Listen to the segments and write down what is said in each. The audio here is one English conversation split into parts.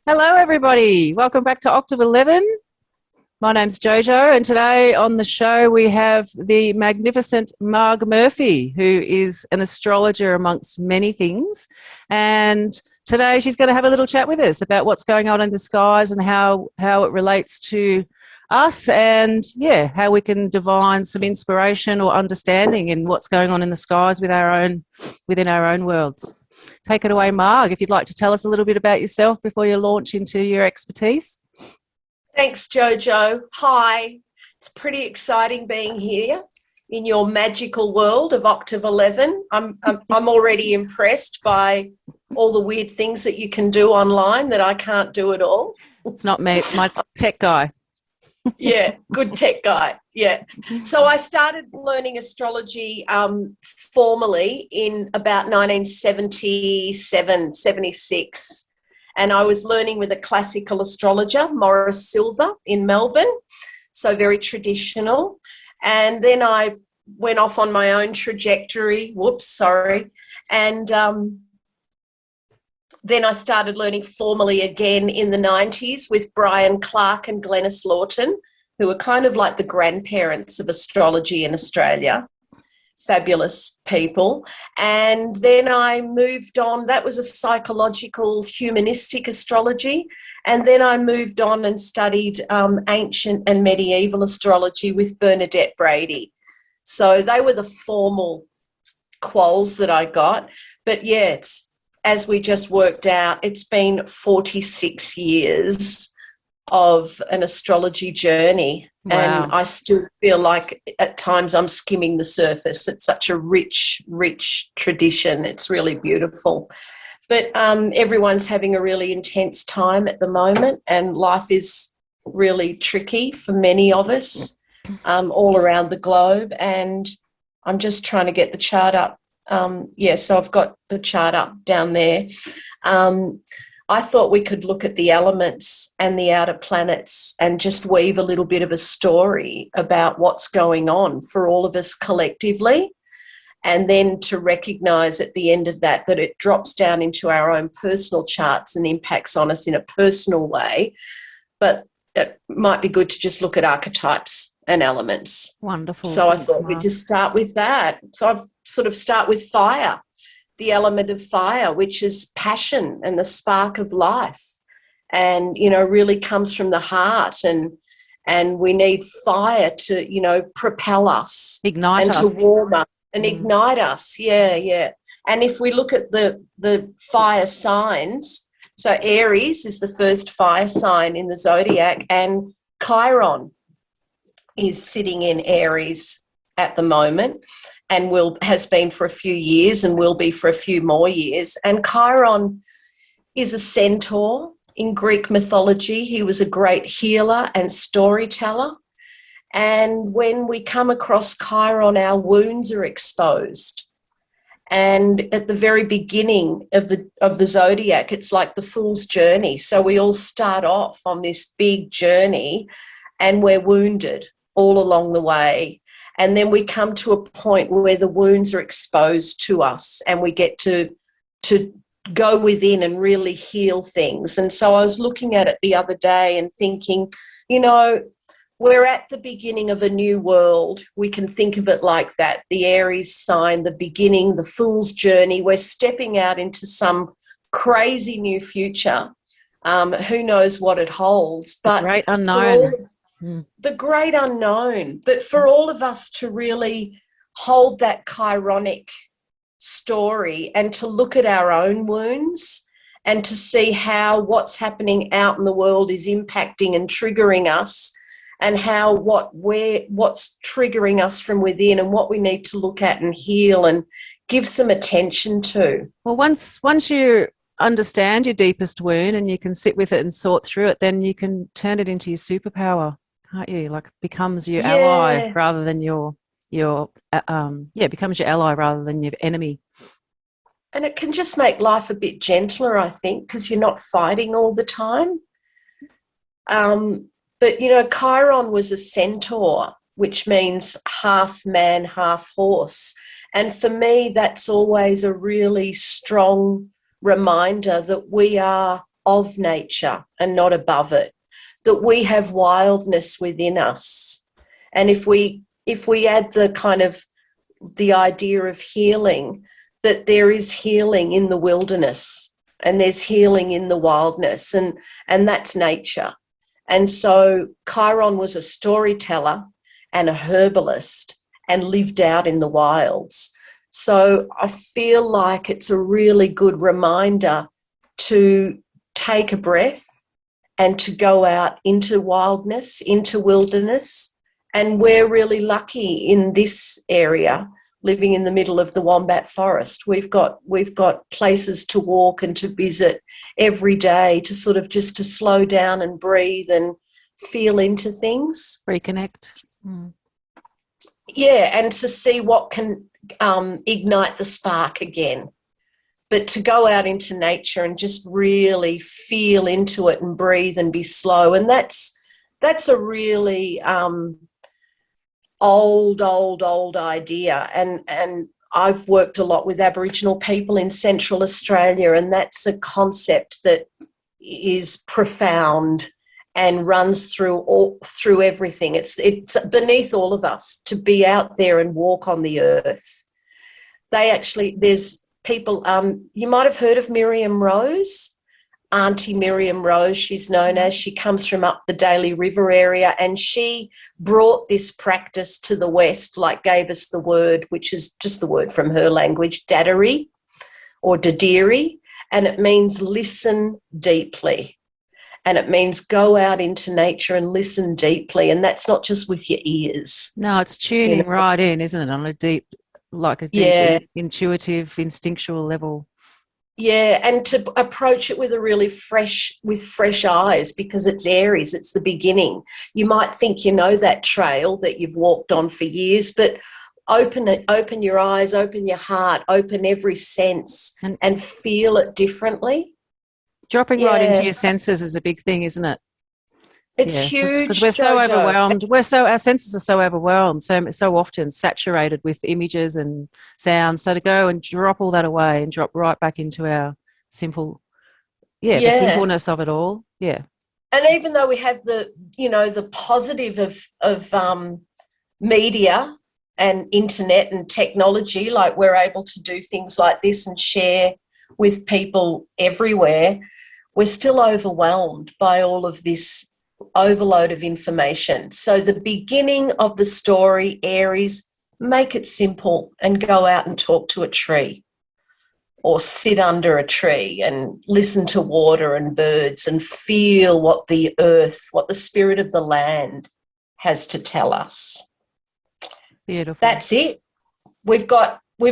Hello, everybody. Welcome back to Octave11. My name's Jojo, and today on the show we have the magnificent Marg Murphy, who is an astrologer amongst many things. And today she's going to have a little chat with us about what's going on in the skies and how it relates to us, and how we can divine some inspiration or understanding in what's going on in the skies within our own worlds. Take it away, Marg, if you'd like to tell us a little bit about yourself before you launch into your expertise. Thanks, Jojo. Hi. It's pretty exciting being here in your magical world of Octave11. I'm already impressed by all the weird things that you can do online that I can't do at all. It's not me, it's my tech guy. Yeah, good tech guy. Yeah. So I started learning astrology formally in about 1977, 76. And I was learning with a classical astrologer, Morris Silver, in Melbourne. So very traditional. And then I went off on my own trajectory. And then I started learning formally again in the 90s with Brian Clark and Glenys Lawton, who are kind of like the grandparents of astrology in Australia. Fabulous people. And then I moved on. That was a psychological humanistic astrology. And then I moved on and studied ancient and medieval astrology with Bernadette Brady. So they were the formal quals that I got. But yeah, as we just worked out, it's been 46 years of an astrology journey. Wow. And I still feel like at times I'm skimming the surface. It's such a rich, rich tradition. It's really beautiful. But everyone's having a really intense time at the moment, and life is really tricky for many of us all around the globe. And I'm just trying to get the chart up. So I've got the chart up down there. I thought we could look at the elements and the outer planets and just weave a little bit of a story about what's going on for all of us collectively, and then to recognise at the end of that it drops down into our own personal charts and impacts on us in a personal way. But it might be good to just look at archetypes and elements. Wonderful. So I thought we'd just start with that. So I've sort of start with fire. The element of fire, which is passion and the spark of life, and really comes from the heart, and we need fire to propel us, Ignite and us. to warm us and ignite us. Yeah. And if we look at the fire signs, so Aries is the first fire sign in the zodiac, and Chiron is sitting in Aries at the moment, and has been for a few years and will be for a few more years. And Chiron is a centaur in Greek mythology. He was a great healer and storyteller. And when we come across Chiron, our wounds are exposed. And at the very beginning of the zodiac, it's like the fool's journey. So we all start off on this big journey, and we're wounded all along the way. And then we come to a point where the wounds are exposed to us, and we get to go within and really heal things. And so I was looking at it the other day and thinking, we're at the beginning of a new world. We can think of it like that. The Aries sign, the beginning, the fool's journey. We're stepping out into some crazy new future. Who knows what it holds? But the great unknown. The great unknown. But for all of us to really hold that chironic story and to look at our own wounds and to see how what's happening out in the world is impacting and triggering us, and how what's triggering us from within, and what we need to look at and heal and give some attention to. Well, once you understand your deepest wound and you can sit with it and sort through it, then you can turn it into your superpower, can't you? Like, it becomes your ally rather than becomes your ally rather than your enemy. And it can just make life a bit gentler, I think, because you're not fighting all the time. But Chiron was a centaur, which means half man, half horse. And for me, that's always a really strong reminder that we are of nature and not above it, that we have wildness within us. And if we add the kind of the idea of healing, that there is healing in the wilderness and there's healing in the wildness, and that's nature. And so Chiron was a storyteller and a herbalist and lived out in the wilds. So I feel like it's a really good reminder to take a breath and to go out into wildness, into wilderness. And we're really lucky in this area, living in the middle of the Wombat Forest. We've got places to walk and to visit every day, to sort of just to slow down and breathe and feel into things. Reconnect. Yeah, and to see what can ignite the spark again. But to go out into nature and just really feel into it and breathe and be slow. And that's a really old idea. And I've worked a lot with Aboriginal people in Central Australia, and that's a concept that is profound and runs through everything. It's beneath all of us to be out there and walk on the earth. There's people, you might have heard of Miriam Rose, Auntie Miriam Rose, she's known as. She comes from up the Daly River area, and she brought this practice to the West, like gave us the word, which is just the word from her language, dadari or dadiri, and it means listen deeply. And it means go out into nature and listen deeply, and that's not just with your ears. No, it's tuning right in, isn't it, on a deep, intuitive, instinctual level. Yeah, and to approach it with fresh eyes, because it's Aries, it's the beginning. You might think you know that trail that you've walked on for years, but open it, open your eyes, open your heart, open every sense and feel it differently. Dropping right into your senses is a big thing, isn't it? It's huge. Because we're so overwhelmed. Our senses are so overwhelmed, so often saturated with images and sounds. So to go and drop all that away and drop right back into our the simpleness of it all. Yeah. And even though we have the positive of media and internet and technology, like we're able to do things like this and share with people everywhere, we're still overwhelmed by all of this overload of information. So the beginning of the story, Aries, make it simple and go out and talk to a tree or sit under a tree and listen to water and birds and feel what the earth, what the spirit of the land has to tell us. Beautiful. That's it. We've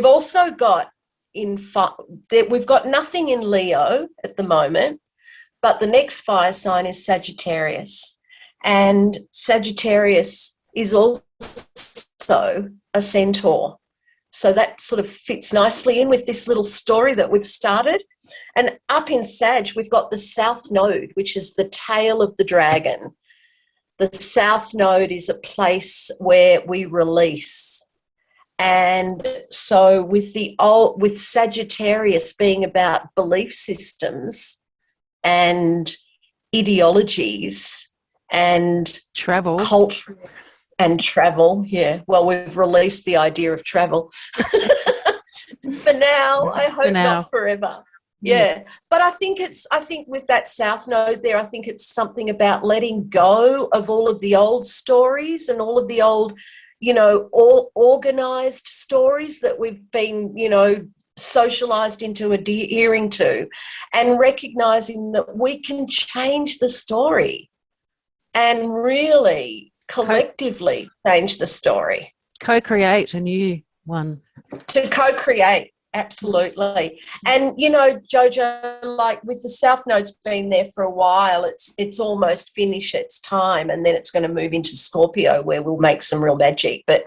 also got we've got nothing in Leo at the moment, but the next fire sign is Sagittarius. And Sagittarius is also a centaur. So that sort of fits nicely in with this little story that we've started. And up in Sag, we've got the South Node, which is the tail of the dragon. The South Node is a place where we release. And so with Sagittarius being about belief systems and ideologies and travel, culture and travel, well, we've released the idea of travel for now. I hope not forever. But I think with that South Node there, I think it's something about letting go of all of the old stories and all of the old, all organized stories that we've been, socialized into adhering to, and recognizing that we can change the story and really collectively change the story. Co-create a new one. To co-create, absolutely. And, Jojo, like with the South Node's been there for a while, it's almost finished its time, and then it's going to move into Scorpio where we'll make some real magic. But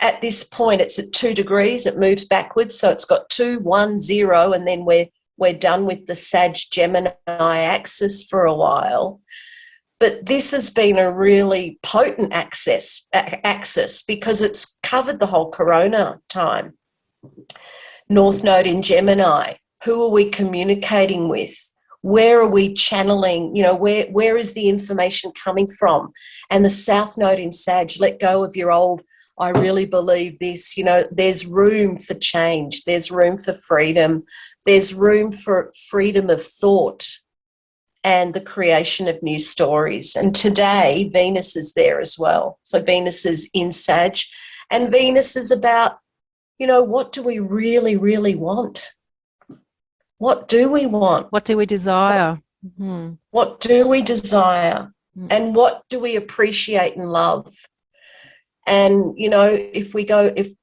at this point, it's at 2 degrees. It moves backwards, so it's got 2, 1, 0, and then we're done with the Sag-Gemini axis for a while. But this has been a really potent axis because it's covered the whole corona time. North Node in Gemini, who are we communicating with? Where are we channeling? Where is the information coming from? And the South Node in Sag, let go of your old, I really believe this. There's room for change. There's room for freedom. There's room for freedom of thought and the creation of new stories. And today, Venus is there as well. So Venus is in Sag, and Venus is about, what do we really, really want? What do we want? What do we desire? What do we desire? And what do we appreciate and love? And,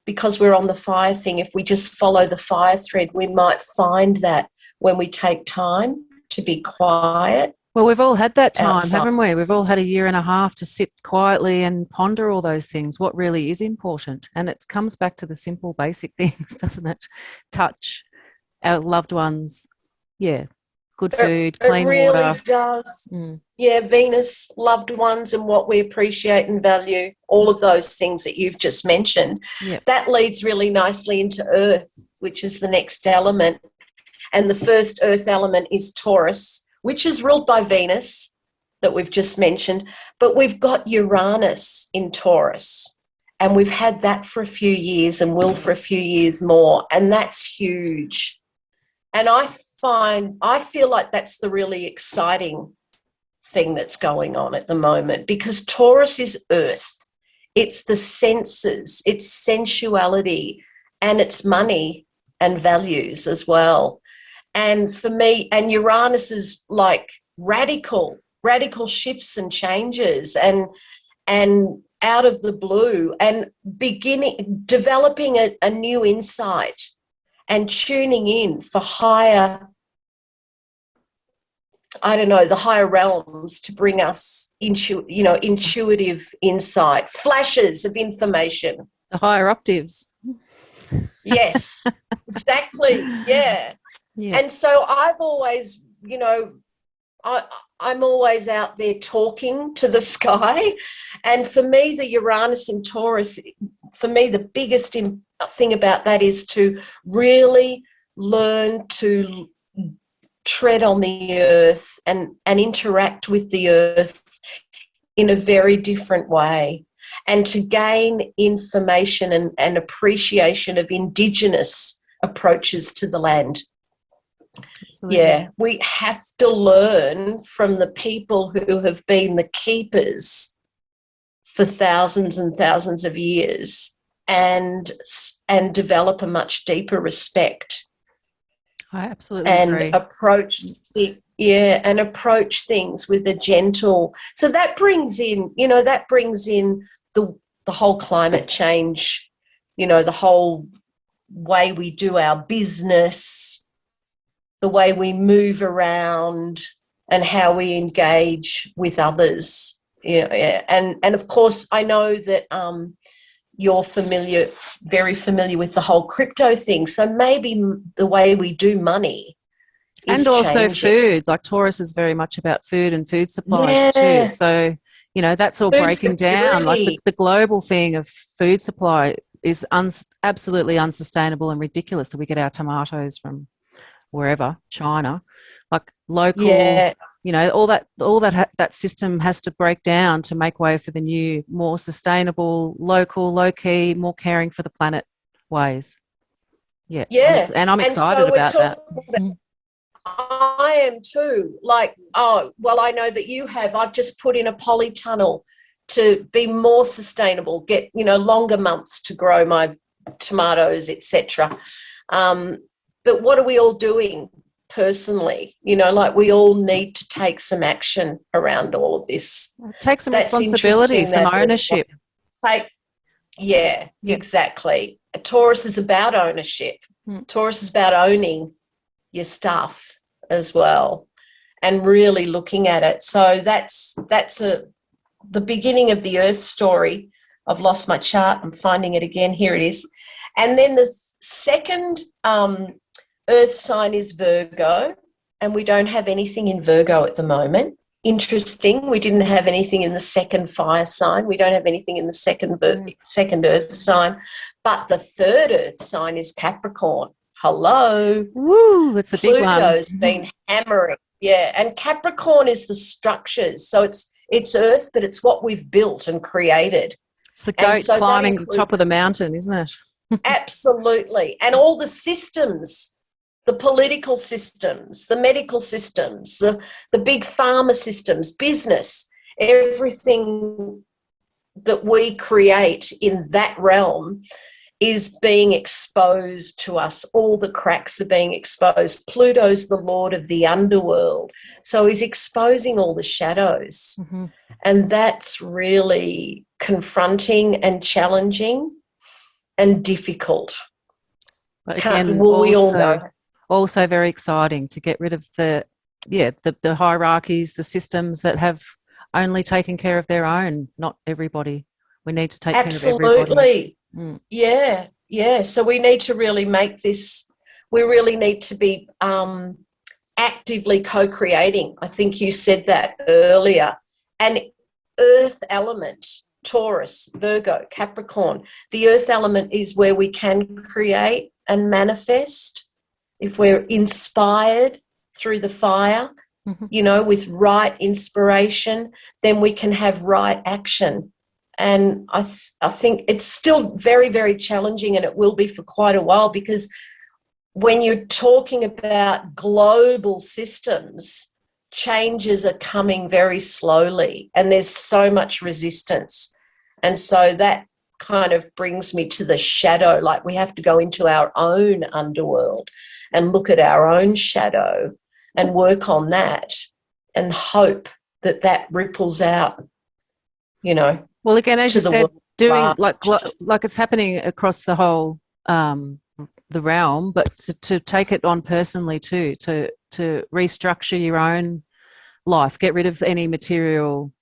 because we're on the fire thing, if we just follow the fire thread, we might find that when we take time to be quiet. Well, we've all had that time, outside. haven't we? We've all had a year and a half to sit quietly and ponder all those things, what really is important. And it comes back to the simple, basic things, doesn't it? Touch, our loved ones, good food, clean water. It really does. Yeah, Venus, loved ones, and what we appreciate and value, all of those things that you've just mentioned. Yep. That leads really nicely into Earth, which is the next element. And the first Earth element is Taurus, which is ruled by Venus that we've just mentioned. But we've got Uranus in Taurus, and we've had that for a few years and will for a few years more, and that's huge. And I feel like that's the really exciting thing that's going on at the moment, because Taurus is Earth. It's the senses, it's sensuality, and it's money and values as well. And for me, and Uranus is like radical shifts and changes and out of the blue, and developing a new insight and tuning in for higher, the higher realms to bring us intuitive insight, flashes of information. The higher octaves. Yes, exactly. Yeah. And so I've always, I'm always out there talking to the sky. And for me, the Uranus in Taurus, for me, the biggest thing about that is to really learn to tread on the earth and interact with the earth in a very different way, and to gain information and appreciation of Indigenous approaches to the land. Absolutely. Yeah, we have to learn from the people who have been the keepers for thousands and thousands of years, and develop a much deeper respect. I absolutely agree. And approach things with a gentle. So that brings in the whole climate change, the whole way we do our business, the way we move around, and how we engage with others. And of course, I know that you're very familiar with the whole crypto thing. So maybe the way we do money is and also changing. Food. Like Taurus is very much about food and food supplies too. So, that's all food breaking down. Like the global thing of food supply is absolutely unsustainable and ridiculous that we get our tomatoes from wherever, China, like local. Yeah. All that system has to break down to make way for the new, more sustainable, local, low-key, more caring for the planet ways. Yeah. Yeah. And I'm excited about that. I am too. Like, I know that you have. I've just put in a polytunnel to be more sustainable, get, longer months to grow my tomatoes, etc. But what are we all doing personally? Like we all need to take some action around all of this. Take some responsibility, some ownership. Exactly. Taurus is about ownership. Taurus is about owning your stuff as well and really looking at it. So that's the beginning of the Earth story. I've lost my chart. I'm finding it again. Here it is. And then the second Earth sign is Virgo, and we don't have anything in Virgo at the moment. Interesting. We didn't have anything in the second fire sign. We don't have anything in the second Earth sign. But the third Earth sign is Capricorn. Hello. Woo, that's a big one. Pluto's been hammering. Yeah. And Capricorn is the structures. So it's earth, but it's what we've built and created. It's the And goat so that climbing the top of the includes- mountain, isn't it? Absolutely. And all the systems, the political systems, the medical systems, the big pharma systems, business, everything that we create in that realm is being exposed to us. All the cracks are being exposed. Pluto's the lord of the underworld. So he's exposing all the shadows. Mm-hmm. And that's really confronting and challenging and difficult. But again, we all know. Also very exciting to get rid of the hierarchies, the systems that have only taken care of their own, not everybody. We need to take care of everybody. Absolutely. Yeah, yeah. So we need to really make this, we really need to be actively co-creating. I think you said that earlier. And earth element, Taurus, Virgo, Capricorn, the earth element is where we can create and manifest. If we're inspired through the fire, with right inspiration, then we can have right action. And I think it's still very, very challenging, and it will be for quite a while, because when you're talking about global systems, changes are coming very slowly and there's so much resistance. And so that kind of brings me to the shadow. Like, we have to go into our own underworld and look at our own shadow and work on that and hope that that ripples out, Well, again, as you said, doing large. like it's happening across the whole the realm, but to take it on personally too, to restructure your own life, get rid of any material,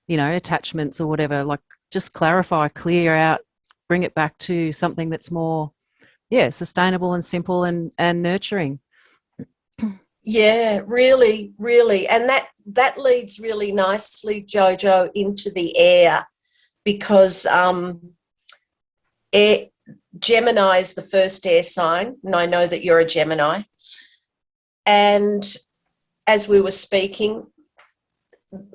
attachments or whatever. Like, just clarify, clear out, bring it back to something that's more, sustainable and simple and nurturing. Yeah, really, really. And that leads really nicely, Jojo, into the air, because Gemini is the first air sign, and I know that you're a Gemini. And as we were speaking,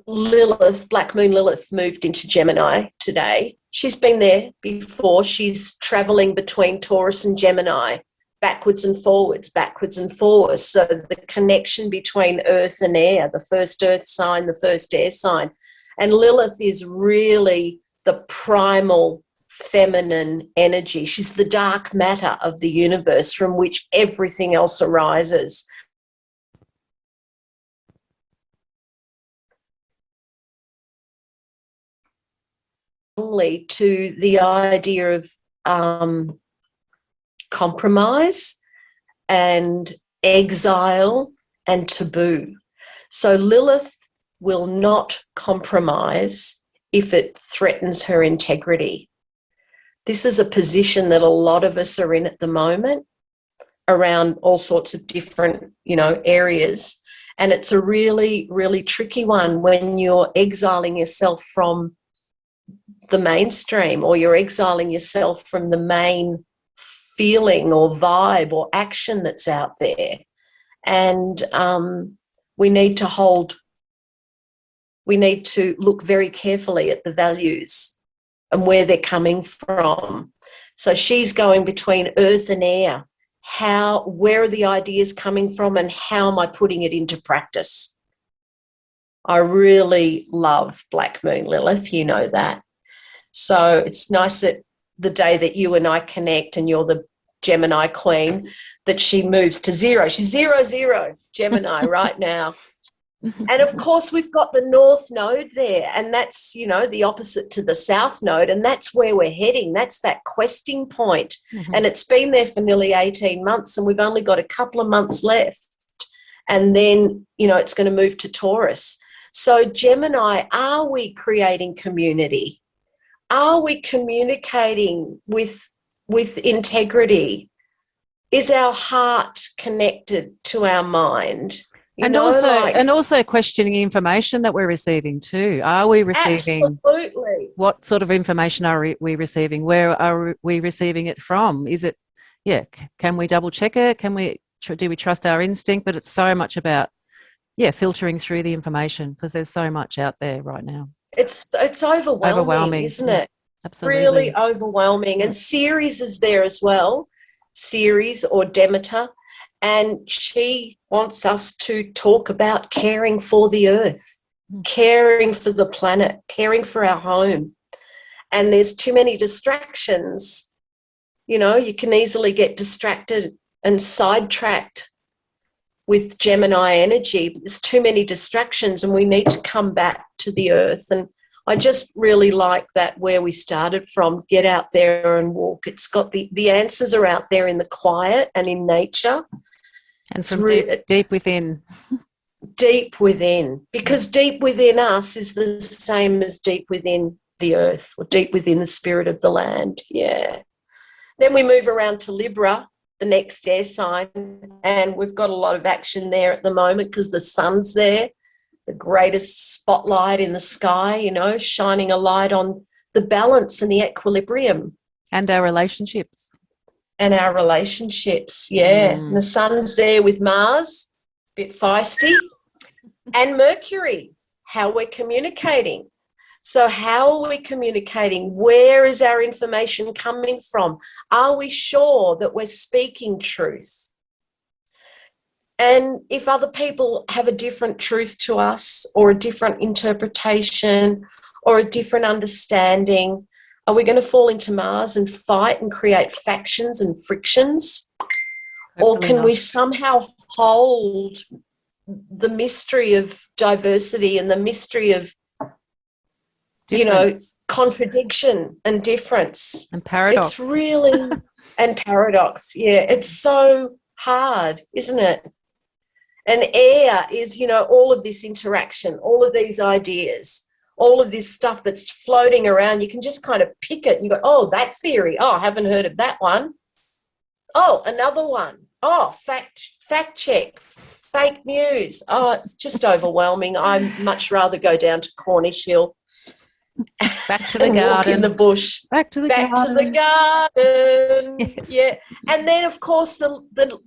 Lilith, Black Moon Lilith, moved into Gemini today. She's been there before. She's traveling between Taurus and Gemini, backwards and forwards, backwards and forwards. So the connection between earth and air, the first earth sign, the first air sign. And Lilith is really the primal feminine energy. She's the dark matter of the universe from which everything else arises. To the idea of compromise and exile and taboo. So Lilith will not compromise if it threatens her integrity. This is a position that a lot of us are in at the moment around all sorts of different, areas. And it's a really, really tricky one when you're exiling yourself from the mainstream, or you're exiling yourself from the main feeling or vibe or action that's out there. And we need to look very carefully at the values and where they're coming from. So she's going between earth and air. Where are the ideas coming from, and how am I putting it into practice? I really love Black Moon Lilith, you know that. So it's nice that the day that you and I connect, and you're the Gemini queen, that she moves to 0. She's 0 Gemini right now. And of course, we've got the North Node there, and that's, the opposite to the South Node, and that's where we're heading. That's that questing point. Mm-hmm. And it's been there for nearly 18 months, and we've only got a couple of months left. And then, it's going to move to Taurus. So Gemini, are we creating community? Are we communicating with integrity? Is our heart connected to our mind? And also questioning information that we're receiving too. Are we receiving? Absolutely. What sort of information are we receiving? Where are we receiving it from? Is it, can we double check it? Do we trust our instinct? But it's so much about filtering through the information, because there's so much out there right now. It's overwhelming, isn't it? Absolutely. Really overwhelming. And Ceres is there as well, Ceres or Demeter, and she wants us to talk about caring for the earth, caring for the planet, caring for our home. And there's too many distractions. You know, you can easily get distracted and sidetracked with Gemini energy. There's too many distractions, and we need to come back to the earth. And I just really like that, where we started from, get out there and walk. It's got the answers are out there in the quiet and in nature. And from deep within. Deep within. Because deep within us is the same as deep within the earth, or deep within the spirit of the land. Yeah. Then we move around to Libra, the next air sign, and we've got a lot of action there at the moment because the sun's there, the greatest spotlight in the sky, you know, shining a light on the balance and the equilibrium. And our relationships. And our relationships, yeah. And the sun's there with Mars, a bit feisty, and Mercury, how we're communicating. So how are we communicating? Where is our information coming from? Are we sure that we're speaking truth? And if other people have a different truth to us, or a different interpretation, or a different understanding, are we going to fall into Mars and fight and create factions and frictions? Or can we somehow hold the mystery of diversity and the mystery of, you know, contradiction and difference? And paradox. It's really, and paradox, yeah. It's so hard, isn't it? And air is, you know, all of this interaction, all of these ideas, all of this stuff that's floating around. You can just kind of pick it and you go, oh, that theory. Oh, I haven't heard of that one. Oh, another one. Oh, fact check, fake news. Oh, it's just overwhelming. I'd much rather go down to Cornish Hill. Back to the garden. Walk in the bush. Back to the garden. Yes. Yeah. And then, of course, the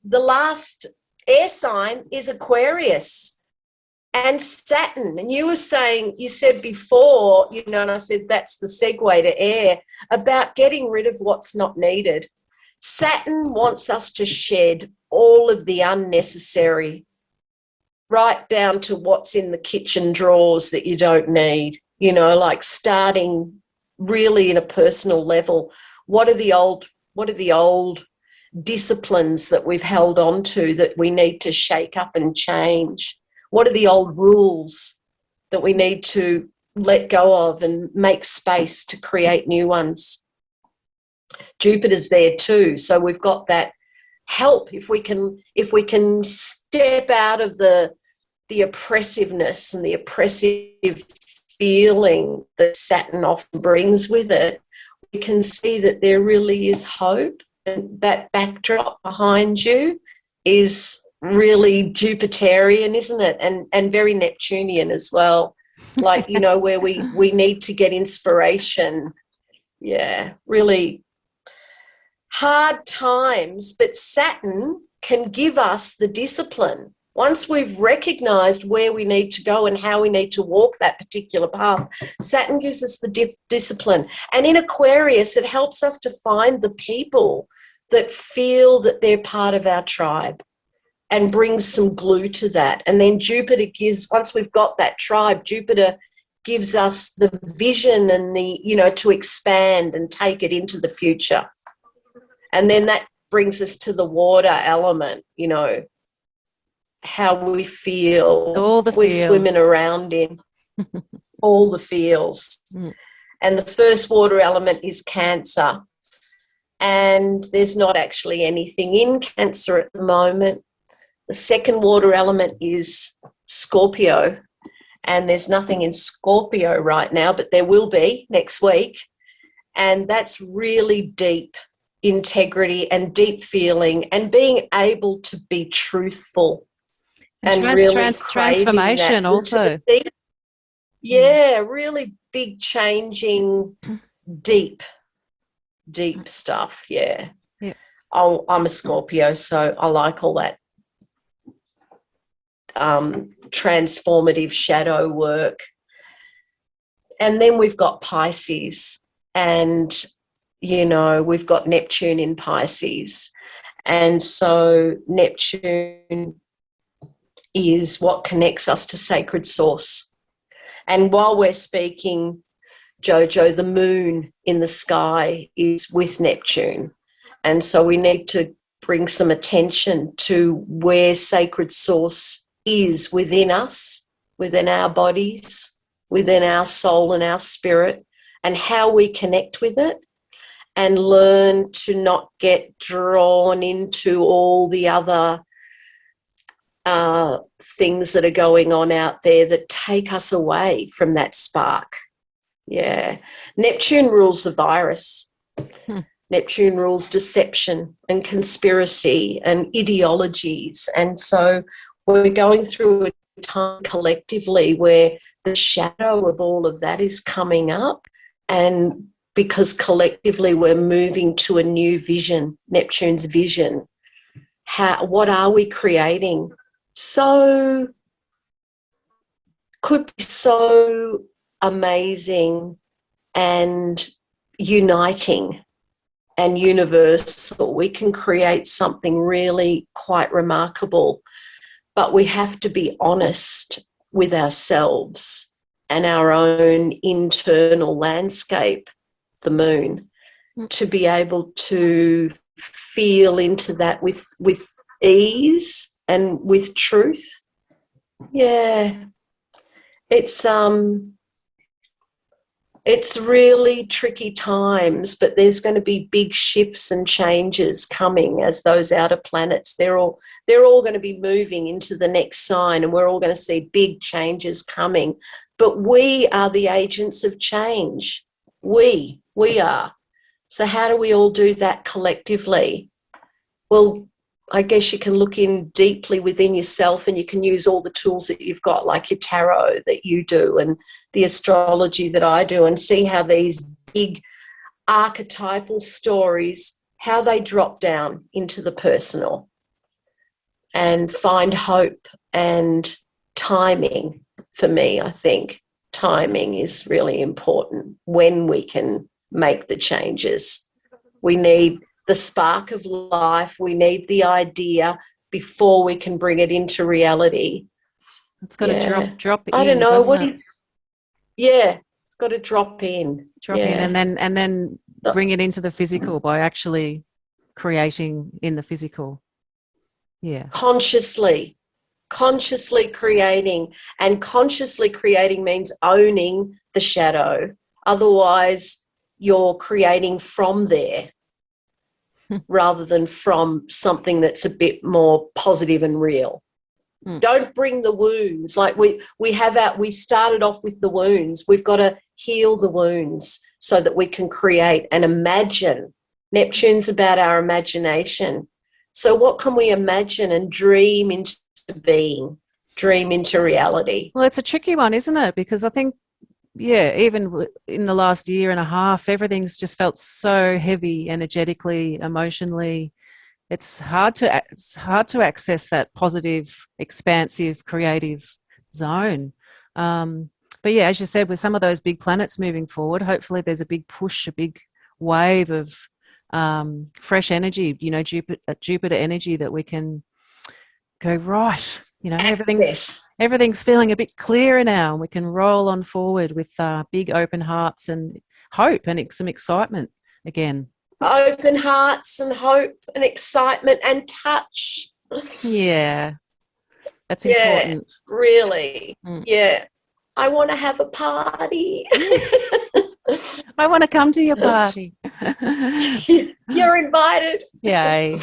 last air sign is Aquarius and Saturn. And you said before, you know, and I said that's the segue to air, about getting rid of what's not needed. Saturn wants us to shed all of the unnecessary, right down to what's in the kitchen drawers that you don't need, you know, like starting really in a personal level. What are the old disciplines that we've held on to that we need to shake up and change? What are the old rules that we need to let go of and make space to create new ones? Jupiter's there too, so we've got that help if we can step out of the oppressiveness and the oppressive feeling that Saturn often brings with it. We can see that there really is hope. And that backdrop behind you is really Jupiterian, isn't it? And very Neptunian as well. Like, you know, where we need to get inspiration. Yeah, really hard times. But Saturn can give us the discipline. Once we've recognized where we need to go and how we need to walk that particular path, Saturn gives us the discipline. And in Aquarius, it helps us to find the people that feel that they're part of our tribe and brings some glue to that. And then Jupiter gives, once we've got that tribe, Jupiter gives us the vision and the, you know, to expand and take it into the future. And then that brings us to the water element, you know, how we feel, all the we're feels. Swimming around in, all the feels. And the first water element is Cancer. And there's not actually anything in Cancer at the moment. The second water element is Scorpio. And there's nothing in Scorpio right now, but there will be next week. And that's really deep integrity and deep feeling and being able to be truthful. And really transformation also. Yeah, really big changing, deep stuff. Yeah. I'm a Scorpio, so I like all that transformative shadow work. And then we've got Pisces, and, you know, we've got Neptune in Pisces. And so Neptune is what connects us to sacred source. And while we're speaking, Jojo, the moon in the sky is with Neptune. And so we need to bring some attention to where sacred source is within us, within our bodies, within our soul and our spirit, and how we connect with it, and learn to not get drawn into all the other things that are going on out there that take us away from that spark. Yeah. Neptune rules the virus. Neptune rules deception and conspiracy and ideologies. And so we're going through a time collectively where the shadow of all of that is coming up, and because collectively we're moving to a new vision, Neptune's vision. What are we creating? So could be so amazing and uniting and universal. We can create something really quite remarkable, but we have to be honest with ourselves and our own internal landscape, the moon, to be able to feel into that with ease and with truth. Yeah. It's really tricky times, but there's going to be big shifts and changes coming as those outer planets. They're all going to be moving into the next sign, and we're all going to see big changes coming. But we are the agents of change. We are. So how do we all do that collectively? Well, I guess you can look in deeply within yourself, and you can use all the tools that you've got, like your tarot that you do and the astrology that I do, and see how these big archetypal stories, how they drop down into the personal, and find hope and timing. For me, I think timing is really important when we can make the changes. We need the spark of life. We need the idea before we can bring it into reality. It's got to drop in. I don't know. It's got to drop in. In, and then bring it into the physical by actually creating in the physical. Yeah. Consciously creating. And consciously creating means owning the shadow. Otherwise, you're creating from there rather than from something that's a bit more positive and real. Don't bring the wounds. Like we started off with the wounds. We've got to heal the wounds so that we can create and imagine. Neptune's about our imagination. So what can we imagine and dream into being, dream into reality? Well, it's a tricky one, isn't it? Because I think, even in the last year and a half, everything's just felt so heavy energetically, emotionally. It's hard to access that positive, expansive, creative zone. But as you said, with some of those big planets moving forward, hopefully there's a big push, a big wave of fresh energy, Jupiter energy, that we can go, right, everything's feeling a bit clearer now, and we can roll on forward with big open hearts and hope and some excitement again. Open hearts and hope and excitement and touch. Yeah, that's important. Really. Yeah. I want to have a party. I want to come to your party. You're invited. Yay.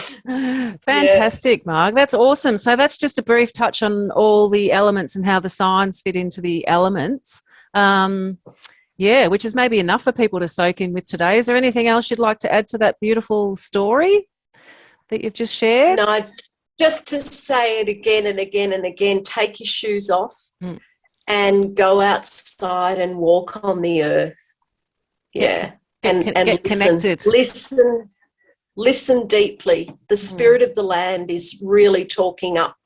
Fantastic, Marg. That's awesome. So that's just a brief touch on all the elements and how the signs fit into the elements. Which is maybe enough for people to soak in with today. Is there anything else you'd like to add to that beautiful story that you've just shared? No, just to say it again and again and again, take your shoes off and go outside and walk on the earth. Yeah. Get connected. Listen deeply. The spirit of the land is really talking up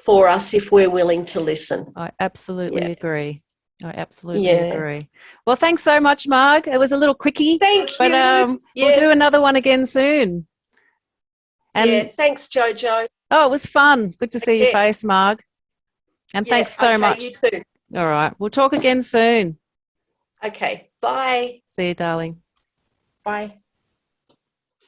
for us if we're willing to listen. I absolutely Yeah. agree. I absolutely Yeah. agree. Well, thanks so much, Marg. It was a little quickie. Thank But you. we'll do another one again soon. And Thanks, Jojo. oh, it was fun. Good to see your face, Marg. And thanks so much. You too. All right. We'll talk again soon. Okay. Bye. See you, darling. Bye.